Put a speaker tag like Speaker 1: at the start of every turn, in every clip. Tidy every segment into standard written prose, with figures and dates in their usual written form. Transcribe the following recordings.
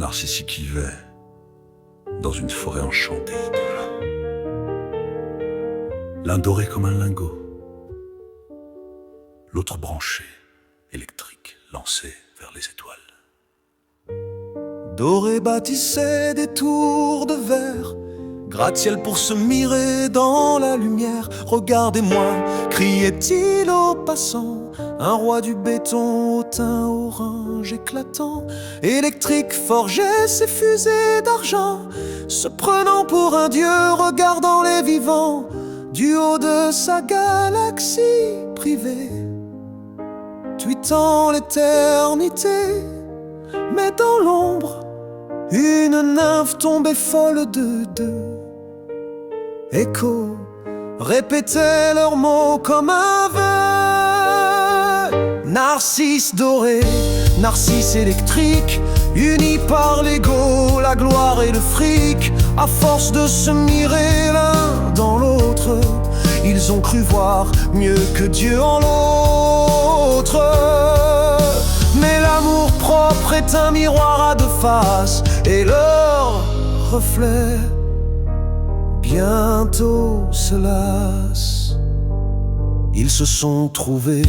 Speaker 1: narcissiques vivaient dans une forêt enchantée d'idoles. L'un doré comme un lingot, l'autre branché, électrique, lancé vers les étoiles.
Speaker 2: Doré bâtissait des tours de verre, gratte-ciel pour se mirer dans la lumière. Regardez-moi, criait-il aux passants, un roi du béton au teint orange éclatant. Électrique forgeait ses fusées d'argent, se prenant pour un dieu, regardant les vivants du haut de sa galaxie privée, tweetant l'éternité. Mais dans l'ombre, une nymphe tombée folle de deux. Écho répétait leurs mots comme un vœu. Narcisse doré, narcisse électrique, unis par l'ego, la gloire et le fric. À force de se mirer l'un dans l'autre, ils ont cru voir mieux que Dieu en l'autre. Mais l'amour propre est un miroir à deux faces, et leur reflet bientôt se lasse. Ils se sont trouvés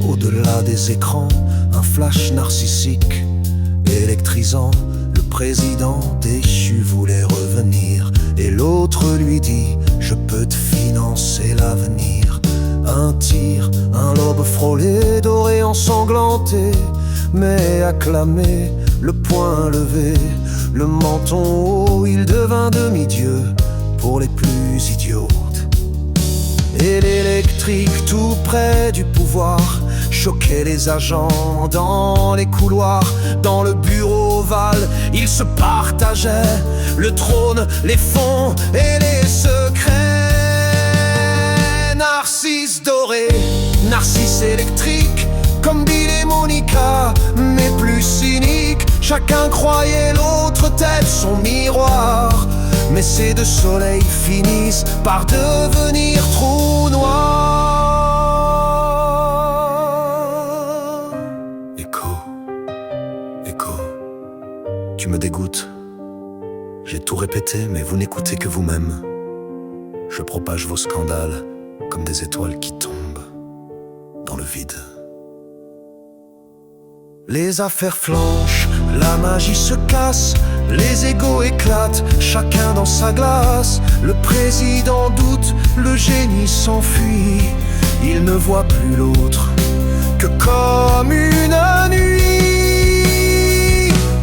Speaker 2: au-delà des écrans, un flash narcissique électrisant. Le président déchu voulait revenir, et l'autre lui dit: je peux te financer l'avenir. Un tir, un lobe frôlé, doré ensanglanté, mais acclamé, le poing levé, le menton haut, il devint demi-dieu pour les plus idiotes. Et l'électrique tout près du pouvoir choquait les agents dans les couloirs. Dans le bureau ovale, ils se partageaient le trône, les fonds et les secrets. Narcisse doré, narcisse électrique, comme Bill et Monica, mais plus cynique. Chacun croyait l'autre tel son miroir, mais ces deux soleils finissent par devenir trous noirs. Écho, écho, tu me dégoûtes. J'ai tout répété, mais vous n'écoutez que vous-même. Je propage vos scandales comme des étoiles qui tombent dans le vide. Les affaires flanchent, la magie se casse, les égos éclatent, chacun dans sa glace. Le président doute, le génie s'enfuit, il ne voit plus l'autre que comme une nuit.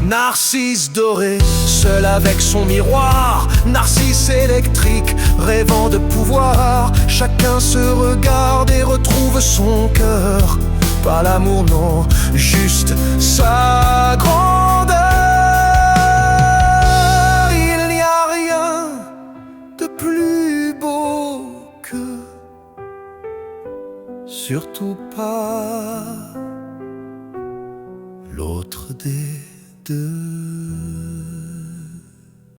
Speaker 2: Narcisse doré, seul avec son miroir, narcisse électrique, rêvant de pouvoir. Chacun se regarde et retrouve son cœur. Pas l'amour, non, juste sa grandeur. Il n'y a rien de plus beau que, surtout pas l'autre des deux.